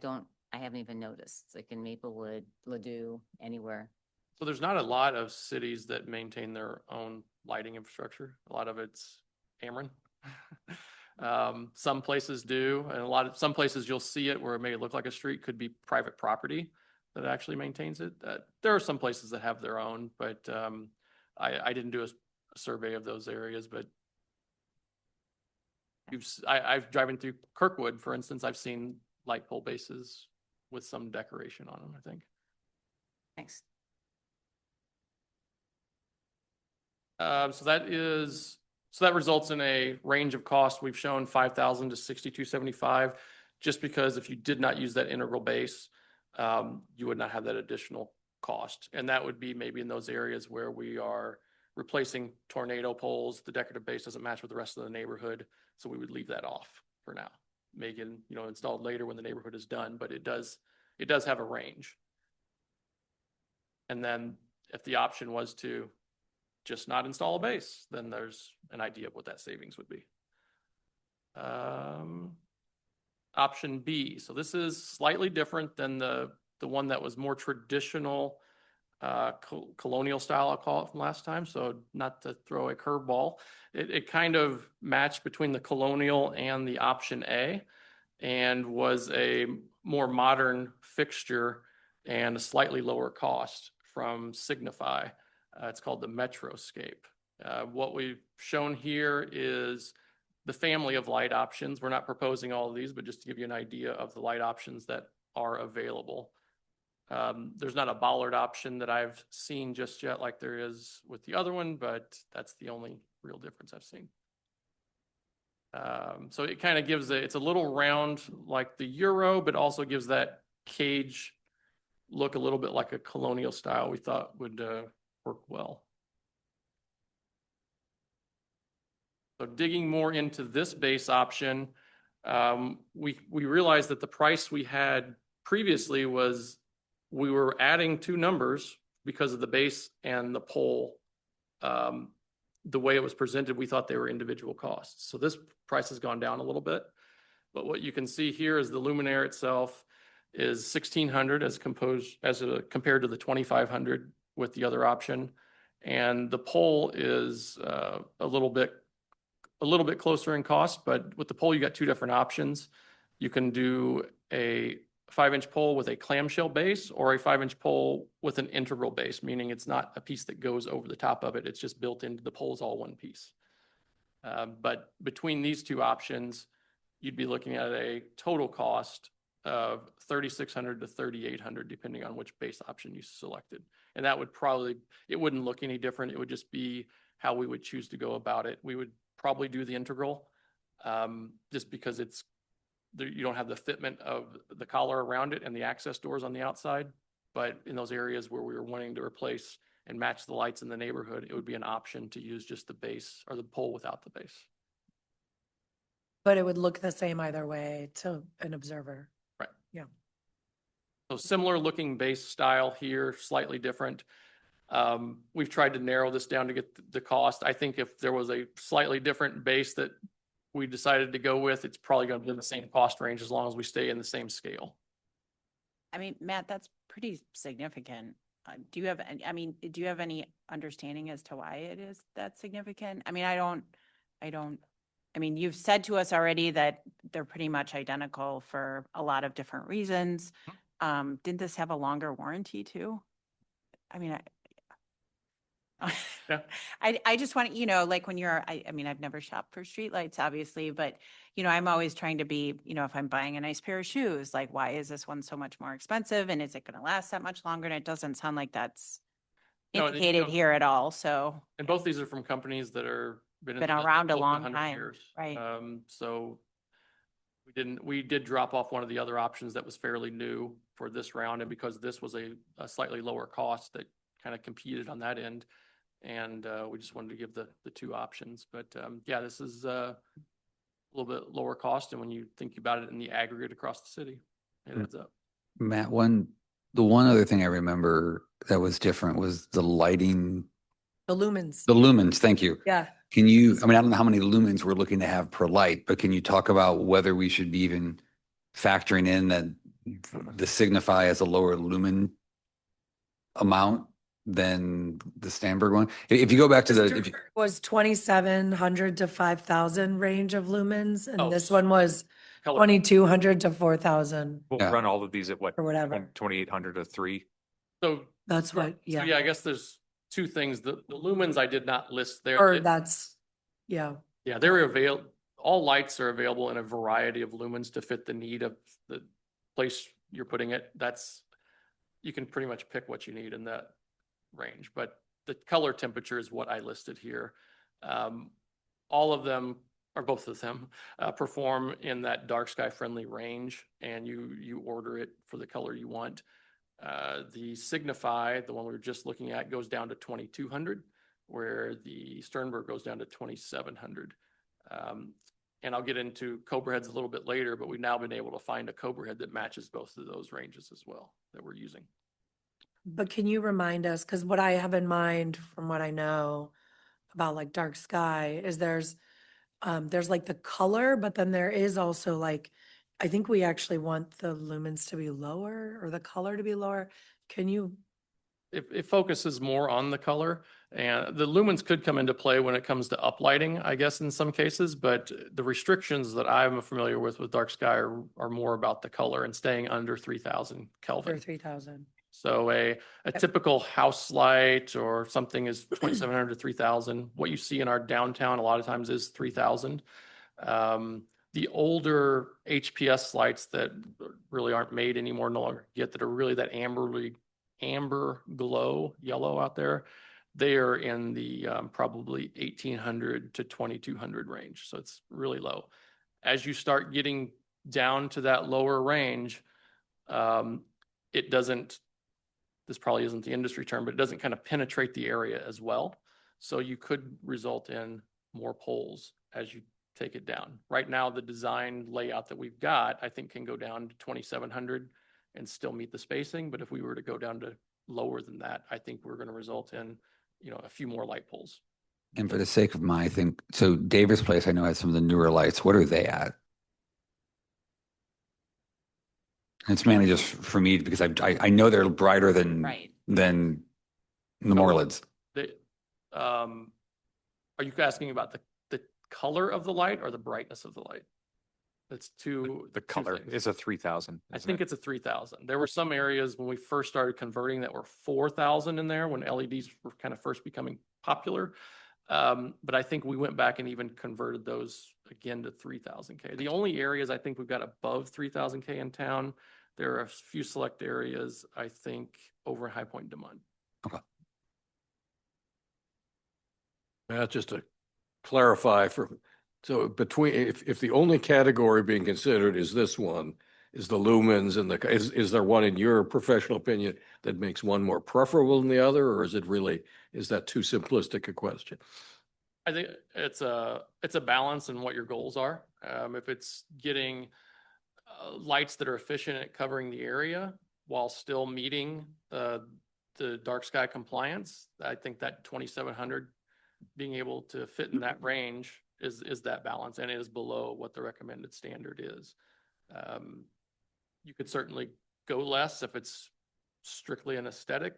haven't even noticed. It's like in Maplewood, Ladue, anywhere. So there's not a lot of cities that maintain their own lighting infrastructure. A lot of it's Ameren. Some places do, and some places you'll see it where it may look like a street, could be private property that actually maintains it. There are some places that have their own, but I didn't do a survey of those areas, but I've driven through Kirkwood, for instance, I've seen light pole bases with some decoration on them, I think. Thanks. So that results in a range of cost. We've shown 5,000 to 6,275, just because if you did not use that integral base, you would not have that additional cost. And that would be maybe in those areas where we are replacing tornado poles. The decorative base doesn't match with the rest of the neighborhood, so we would leave that off for now. Make it, installed later when the neighborhood is done, but it does have a range. And then if the option was to just not install a base, then there's an idea of what that savings would be. Option B. So this is slightly different than the one that was more traditional, colonial style, I'll call it, from last time. So not to throw a curveball, it kind of matched between the colonial and the option A, and was a more modern fixture and a slightly lower cost from Signify. It's called the Metroscape. What we've shown here is the family of light options. We're not proposing all of these, but just to give you an idea of the light options that are available. There's not a bollard option that I've seen just yet like there is with the other one, but that's the only real difference I've seen. So it kind of gives it's a little round like the Euro, but also gives that cage look a little bit like a colonial style we thought would work well. So digging more into this base option, we realized that the price we had previously was we were adding two numbers because of the base and the pole. The way it was presented, we thought they were individual costs. So this price has gone down a little bit. But what you can see here is the luminaire itself is $1,600 compared to the $2,500 with the other option. And the pole is a little bit closer in cost, but with the pole, you got two different options. You can do a 5-inch pole with a clamshell base or a 5-inch pole with an integral base, meaning it's not a piece that goes over the top of it. It's just built into the poles, all one piece. But between these two options, you'd be looking at a total cost of $3,600 to $3,800, depending on which base option you selected. And that would it wouldn't look any different. It would just be how we would choose to go about it. We would probably do the integral, just because you don't have the fitment of the collar around it and the access doors on the outside. But in those areas where we were wanting to replace and match the lights in the neighborhood, it would be an option to use just the base or the pole without the base. But it would look the same either way to an observer. Right. Yeah. So similar looking base style here, slightly different. We've tried to narrow this down to get the cost. I think if there was a slightly different base that we decided to go with, it's probably going to be in the same cost range as long as we stay in the same scale. I mean, Matt, that's pretty significant. Do you have any understanding as to why it is that significant? I mean, you've said to us already that they're pretty much identical for a lot of different reasons. Didn't this have a longer warranty too? I mean, Yeah. I just want, like when I mean, I've never shopped for streetlights, obviously, but I'm always trying to be, if I'm buying a nice pair of shoes, like, why is this one so much more expensive? And is it going to last that much longer? And it doesn't sound like that's No, indicated here at all. So, And both these are from companies that are been in Been the business around a over long 100 time, years. right. So we did drop off one of the other options that was fairly new for this round. And because this was a slightly lower cost that kind of competed on that end. And we just wanted to give the two options. But yeah, this is a little bit lower cost. And when you think about it in the aggregate across the city, it adds up. Matt, the one other thing I remember that was different was the lighting, The lumens. the lumens. Thank you. Yeah. I mean, I don't know how many lumens we're looking to have per light, but can you talk about whether we should be even factoring in that the Signify has a lower lumen amount than the Stanberg one? If you go back to the, Was 2,700 to 5,000 range of lumens, Oh, and this one was color. 2,200 to 4,000 We'll Yeah. run all of these at what, or whatever. 2,800 to 3? So That's Sure. what, So yeah. yeah, I guess there's two things. The lumens I did not list there. Or that's, yeah. Yeah, they're available. All lights are available in a variety of lumens to fit the need of the place you're putting it. You can pretty much pick what you need in that range, but the color temperature is what I listed here. All of them, or both of them, perform in that dark sky friendly range, and you order it for the color you want. The Signify, the one we were just looking at, goes down to 2,200, where the Sternberg goes down to 2,700. And I'll get into Cobra heads a little bit later, but we've now been able to find a Cobra head that matches both of those ranges as well that we're using. But can you remind us, because what I have in mind from what I know about like dark sky is there's like the color, but then there is also like, I think we actually want the lumens to be lower or the color to be lower. Can you, It focuses more on the color, and the lumens could come into play when it comes to uplighting, I guess, in some cases, but the restrictions that I'm familiar with dark sky are more about the color and staying under 3,000 or Kelvin. 3,000? So a typical house light or something is 2,700 to 3,000. What you see in our downtown a lot of times is 3,000. The older HPS lights that really aren't made anymore, no longer yet, that are really that amber glow yellow out there, they are in the probably 1,800 to 2,200 range. So it's really low. As you start getting down to that lower range, it doesn't, this probably isn't the industry term, but it doesn't kind of penetrate the area as well. So you could result in more poles as you take it down. Right now, the design layout that we've got, I think, can go down to 2,700 and still meet the spacing. But if we were to go down to lower than that, I think we're going to result in, a few more light poles. and for the sake of my thing, so Davis Place, I know has some of the newer lights. What are they at? It's mainly just for me because I know they're brighter Right. than the Morelids. Are you asking about the color of the light or the brightness of the light? That's The color things. is a 3,000. I think it's a 3,000. There were some areas when we first started converting that were 4,000 in there when LEDs were kind of first becoming popular. But I think we went back and even converted those again to 3,000 K. The only areas I think we've got above 3,000 K in town, there are a few select areas, I think, over High Point Demont. Just to clarify so between, if the only category being considered is this one, is the lumens and is there one in your professional opinion that makes one more preferable than the other, or is that too simplistic a question? I think it's a balance in what your goals are. If it's getting lights that are efficient at covering the area while still meeting the dark sky compliance, I think that 2,700 being able to fit in that range is that balance, and it is below what the recommended standard is. You could certainly go less if it's strictly an aesthetic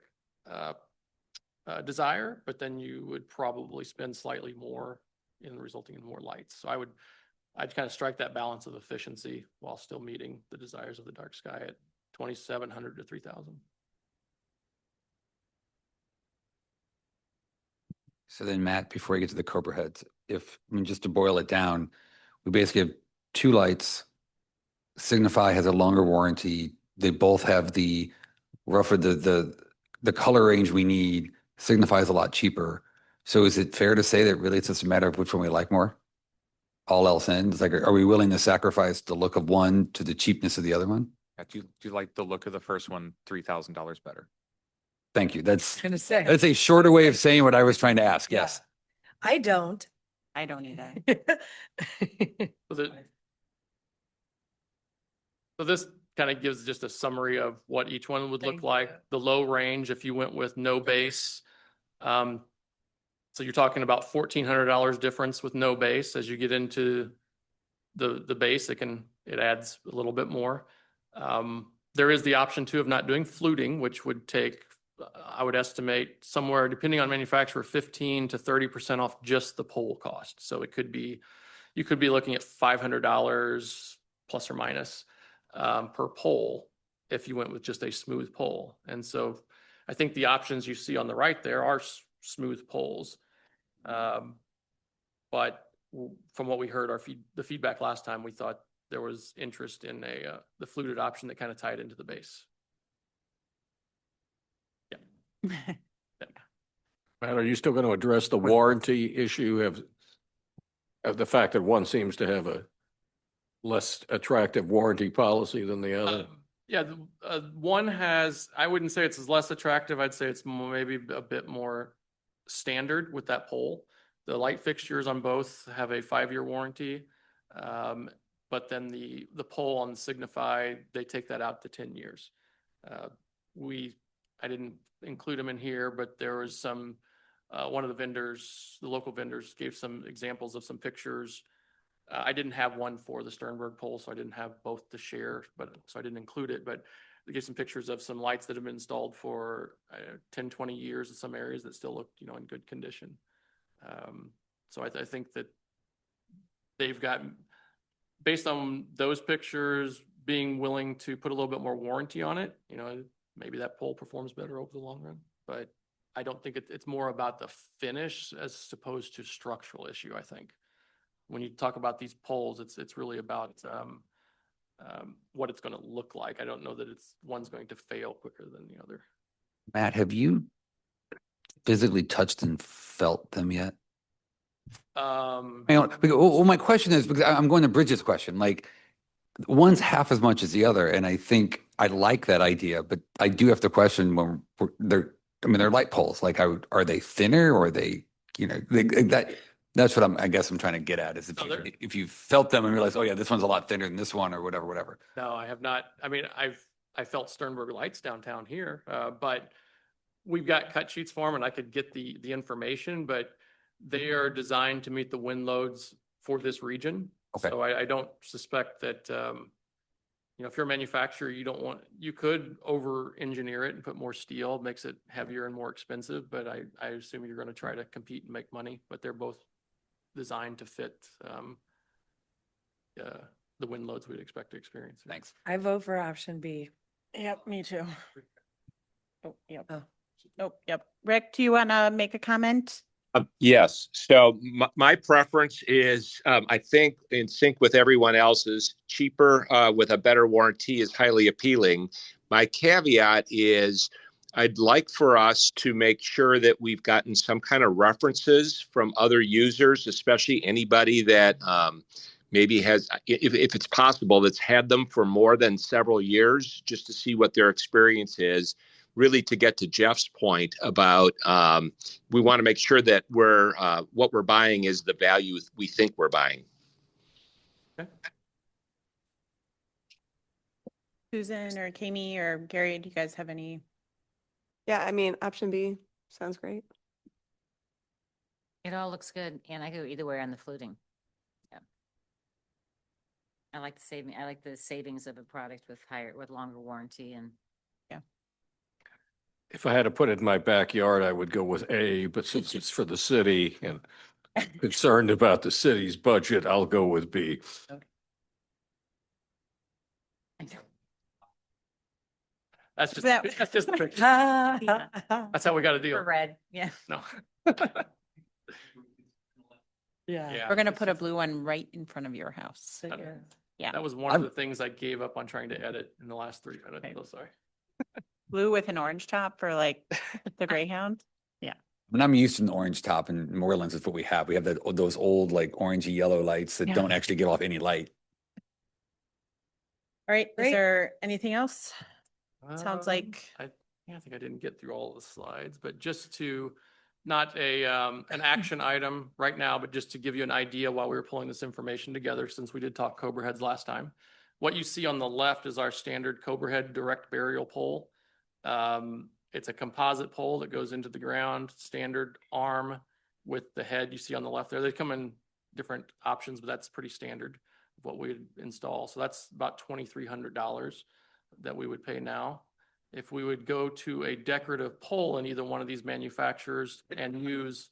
desire, but then you would probably spend slightly more resulting in more lights. So I'd kind of strike that balance of efficiency while still meeting the desires of the dark sky at 2,700 to 3,000. So then Matt, before we get to the Cobra heads, I mean, just to boil it down, we basically have two lights. Signify has a longer warranty. They both have the roughly the color range we need. Signify is a lot cheaper. So is it fair to say that really it's just a matter of which one we like more? All else ends, like, are we willing to sacrifice the look of one to the cheapness of the other one? Do you like the look of the first one, $3,000 better? Thank you. That's Gonna say. a shorter way of saying what I was trying to ask. Yeah. Yes. I don't. I don't either. So so this kind of gives just a summary of what each one would look Thank like. you. The low range, if you went with no base. So you're talking about $1,400 difference with no base. As you get into the base, it adds a little bit more. There is the option too of not doing fluting, which would take, I would estimate somewhere, depending on manufacturer, 15 to 30% off just the pole cost. So it could be, you could be looking at $500 plus or minus per pole if you went with just a smooth pole. And so I think the options you see on the right there are smooth poles. But from what we heard, the feedback last time, we thought there was interest in the fluted option that kind of tied into the base. Matt, are you still going to address the warranty issue of the fact that one seems to have a less attractive warranty policy than the other? Yeah, one has, I wouldn't say it's less attractive. I'd say it's maybe a bit more standard with that pole. The light fixtures on both have a 5-year warranty. But then the pole on the Signify, they take that out to 10 years. I didn't include them in here, but there was some, one of the vendors, the local vendors gave some examples of some pictures. I didn't have one for the Sternberg pole, so I didn't have both to share, so I didn't include it, but they gave some pictures of some lights that have been installed for 10, 20 years in some areas that still look, in good condition. So I think that they've got, based on those pictures, being willing to put a little bit more warranty on it, maybe that pole performs better over the long run, but I don't think it's more about the finish as opposed to structural issue. I think when you talk about these poles, it's really about what it's going to look like. I don't know that one's going to fail quicker than the other. Matt, have you physically touched and felt them yet? Well, my question is, because I'm going to Bridget's question, like one's half as much as the other. And I think I like that idea, but I do have to question when they're light poles. Like, are they thinner or are they, that's what I guess I'm trying to get at is if you felt them and realized, oh yeah, this one's a lot thinner than this one or whatever. No, I have not. I felt Sternberg lights downtown here, but we've got cut sheets for them and I could get the information, but they are designed to meet the wind loads for this region. Okay. So I don't suspect that, if you're a manufacturer, you could over engineer it and put more steel, makes it heavier and more expensive, but I assume you're going to try to compete and make money, but they're both designed to fit the wind loads we'd expect to experience. Thanks. I vote for option B. Yep, me too. Oh, yep. Oh. Oh, yep. Rick, do you want to make a comment? Yes. So my preference is, I think in sync with everyone else's, cheaper with a better warranty is highly appealing. My caveat is I'd like for us to make sure that we've gotten some kind of references from other users, especially anybody that maybe has, if it's possible, that's had them for more than several years, just to see what their experience is. Really, to get to Jeff's point about we want to make sure that what we're buying is the value we think we're buying. Okay. Susan or Kami or Gary, do you guys have any? Yeah, option B sounds great. It all looks good, and I go either way on the fluting. Yeah. I like the savings of a product with longer warranty and. If I had to put it in my backyard, I would go with A, but since it's for the city and concerned about the city's budget, I'll go with B. That's just, That- that's just the trick. Ah. That's how we got to deal. For red, yeah. No. Yeah. We're gonna it's put a just- blue one right in front of your house. Sit here. Yeah, That was one of the things I gave up on trying to edit in the last 3 minutes. Okay. So sorry. blue with an orange top for like the Greyhound. When I'm used to an orange top and Morelands is what we have. We have those old like orangey yellow lights that Yeah. don't actually give off any light. All right, is Great. there anything else? Sounds like, Yeah, I think I didn't get through all of the slides, but just to, not an action item right now, but just to give you an idea while we were pulling this information together, since we did talk Cobra heads last time. What you see on the left is our standard Cobra head direct burial pole. It's a composite pole that goes into the ground, standard arm with the head you see on the left there. They come in different options, but that's pretty standard of what we install. So that's about $2,300 that we would pay now. If we would go to a decorative pole in either one of these manufacturers and use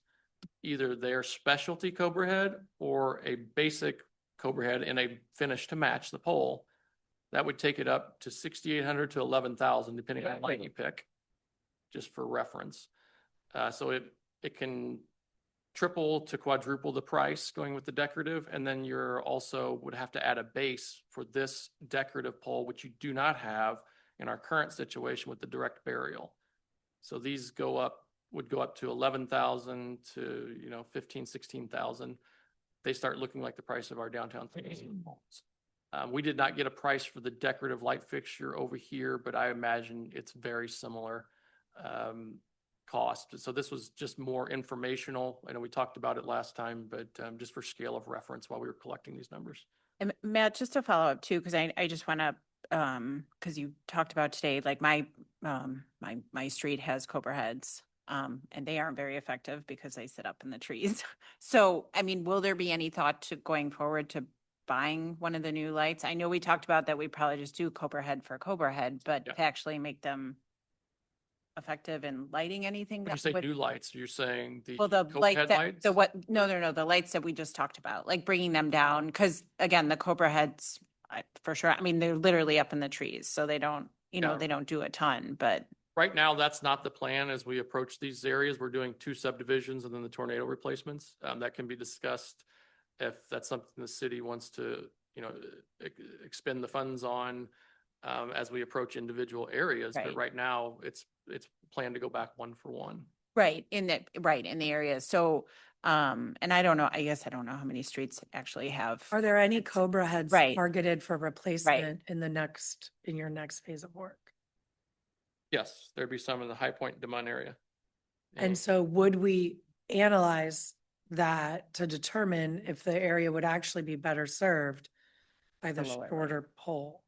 either their specialty Cobra head or a basic Cobra head in a finish to match the pole, that would take it up to 6,800 to 11,000, depending on what you pick, just for reference. So it can triple to quadruple the price going with the decorative, and then you're also would have to add a base for this decorative pole, which you do not have in our current situation with the direct burial. So these would go up to 11,000 to 15, 16,000. They start looking like the price of our downtown poles. We did not get a price for the decorative light fixture over here, but I imagine it's very similar cost. So this was just more informational. I know we talked about it last time, but just for scale of reference while we were collecting these numbers. and Matt, just to follow up too, because I just want to, because you talked about today, like my street has Cobra heads. And they aren't very effective because they sit up in the trees. So, I mean, will there be any thought to going forward to buying one of the new lights? I know we talked about that we probably just do Cobra head for Cobra head, but Yeah. to actually make them effective in lighting anything When you that say would. new lights, you're saying the Well, the Cobra light head that, lights? the what, no, the lights that we just talked about, like bringing them down, because again, the Cobra heads, for sure, I mean, they're literally up in the trees, so they don't, Yeah. they don't do a ton, but. Right now, that's not the plan as we approach these areas. We're doing 2 subdivisions and then the tornado replacements. That can be discussed if that's something the city wants to, expend the funds on as we approach individual areas. But Right. right now, it's planned to go back 1 for 1. Right, in the areas. So, and I don't know, I guess I don't know how many streets actually have. Are there any It's- Cobra heads Right. targeted for replacement in your next phase of work? Yes, there'd be some in the High Point, Des Moines area. And so would we analyze that to determine if the area would actually be better served by the The lower light. shorter pole?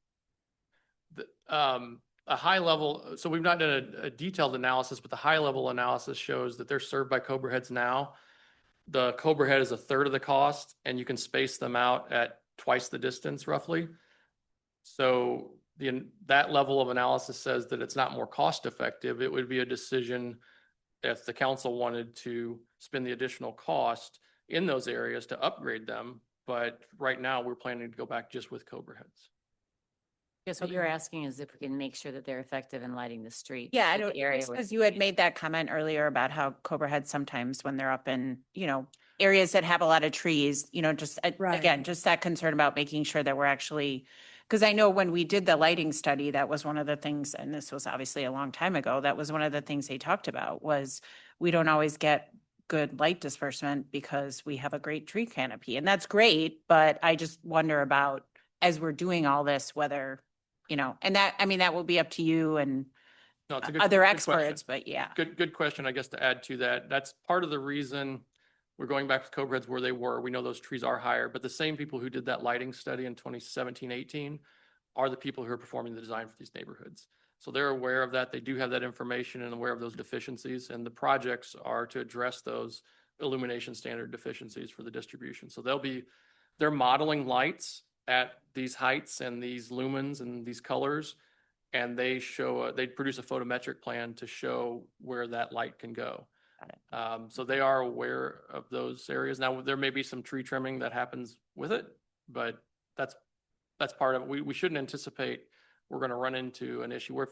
A high level, so we've not done a detailed analysis, but the high level analysis shows that they're served by Cobra heads now. The Cobra head is a third of the cost, and you can space them out at twice the distance roughly. So that level of analysis says that it's not more cost effective. It would be a decision if the council wanted to spend the additional cost in those areas to upgrade them. But right now, we're planning to go back just with Cobra heads. Guess what you're asking is if we can make sure that they're effective in lighting the street. Yeah, I the don't, area where- because you had made that comment earlier about how Cobra heads sometimes when they're up in, areas that have a lot of trees, just, again, Right. just that concern about making sure that we're actually, because I know when we did the lighting study, that was one of the things, and this was obviously a long time ago, that was one of the things they talked about was we don't always get good light disbursement because we have a great tree canopy, and that's great, but I just wonder about, as we're doing all this, whether, and that, I mean, that will be up to you and No, it's a good- other good question. experts, but yeah. Good question, I guess, to add to that. That's part of the reason we're going back to Cobra heads where they were. We know those trees are higher, but the same people who did that lighting study in 2017, 18 are the people who are performing the design for these neighborhoods. So they're aware of that. They do have that information and aware of those deficiencies, and the projects are to address those illumination standard deficiencies for the distribution. So they're modeling lights at these heights and these lumens and these colors, and they produce a photometric plan to show where that light can go. Got it. So they are aware of those areas. Now, there may be some tree trimming that happens with it, but that's part of it. We shouldn't anticipate we're going to run into an issue where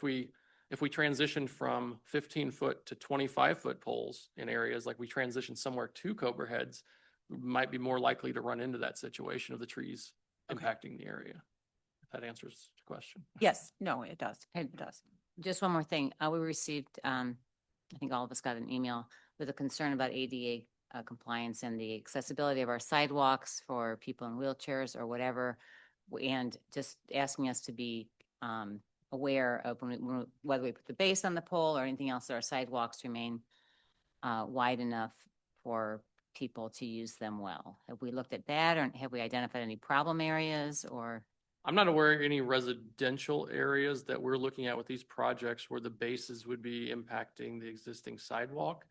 if we transition from 15-foot to 25-foot poles in areas, like we transition somewhere to Cobra heads, we might be more likely to run into that situation of the trees Okay. impacting the area. If that answers the question. Yes, no, it does. And- It does. Just one more thing. We received, I think all of us got an email with a concern about ADA compliance and the accessibility of our sidewalks for people in wheelchairs or whatever. And just asking us to be aware of whether we put the base on the pole or anything else, that our sidewalks remain wide enough for people to use them well. Have we looked at that, or have we identified any problem areas, or? I'm not aware of any residential areas that we're looking at with these projects where the bases would be impacting the existing sidewalk.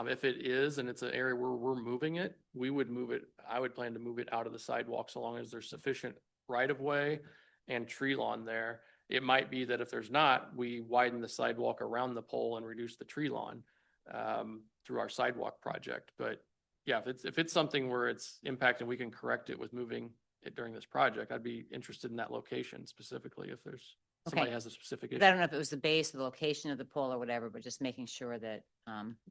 If it is, and it's an area where we're moving it, we would move it, I would plan to move it out of the sidewalk so long as there's sufficient right of way and tree lawn there. It might be that if there's not, we widen the sidewalk around the pole and reduce the tree lawn through our sidewalk project. But yeah, if it's something where it's impacting, we can correct it with moving it during this project. I'd be interested in that location specifically if there's somebody Okay. has a specific I issue. don't know if it was the base, the location of the pole or whatever, but just making sure that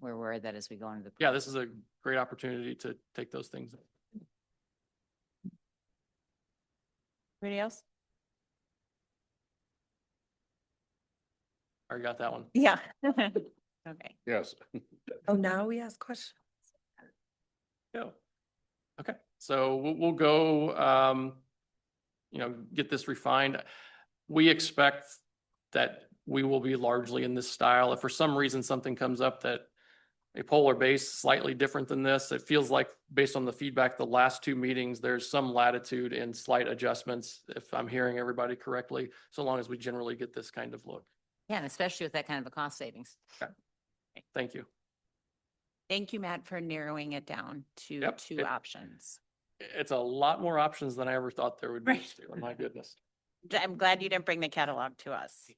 we're aware of that as we go into the. Yeah, this is a great opportunity to take those things. Anybody else? I got that one. Yeah. Okay. Yes. Oh, now we ask questions. Go. Okay, so we'll go, get this refined. We expect that we will be largely in this style. If for some reason something comes up that a polar base slightly different than this, it feels like based on the feedback, the last two meetings, there's some latitude in slight adjustments, if I'm hearing everybody correctly, so long as we generally get this kind of look. Yeah, and especially with that kind of a cost savings. Thank you. Thank you, Matt, for narrowing it down to Yep, two it- options. It's a lot more options than I ever thought there would be. Right. Stu, my goodness. I'm glad you didn't bring the catalog to us.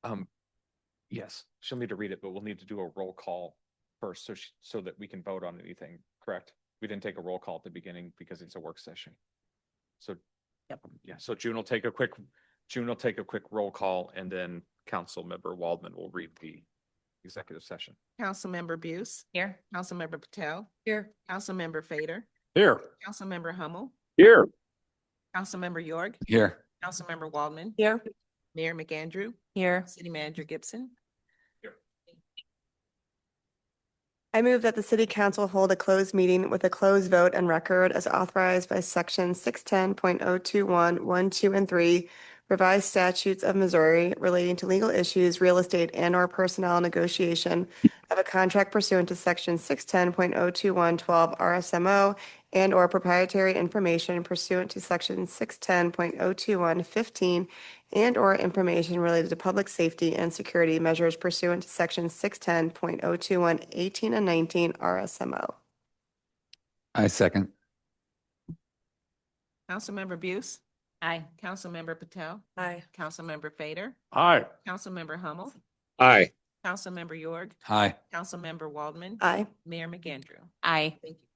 Um, Yes, she'll need to read it, but we'll need to do a roll call first so that we can vote on anything, correct? We didn't take a roll call at the beginning because it's a work session. So. Yep. Yeah, so June will take a quick roll call, and then Councilmember Waldman will read the executive session. Councilmember Buse, Here? Councilmember Patel, Here. Councilmember Fader, Here. Councilmember Hummel, Here. Councilmember York, Here. Councilmember Waldman, Here. Mayor McAndrew, Here. City Manager Gibson. I move that the city council hold a closed meeting with a closed vote and record as authorized by section 610.021, 1, 2, and 3, revised statutes of Missouri relating to legal issues, real estate, and/or personnel negotiation of a contract pursuant to section 610.021, 12 RSMO, and/or proprietary information pursuant to section 610.021, 15, and/or information related to public safety and security measures pursuant to section 610.021, 18 and 19 RSMO. I second. Councilmember Buse, Aye. Councilmember Patel, Aye. Councilmember Fader, Aye. Councilmember Hummel, Aye. Councilmember York, Hi. Councilmember Waldman, Aye. Mayor McAndrew. Aye. Thank you.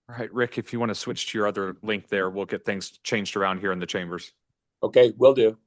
All right, Rick, if you want to switch to your other link there, we'll get things changed around here in the chambers. Okay, will do.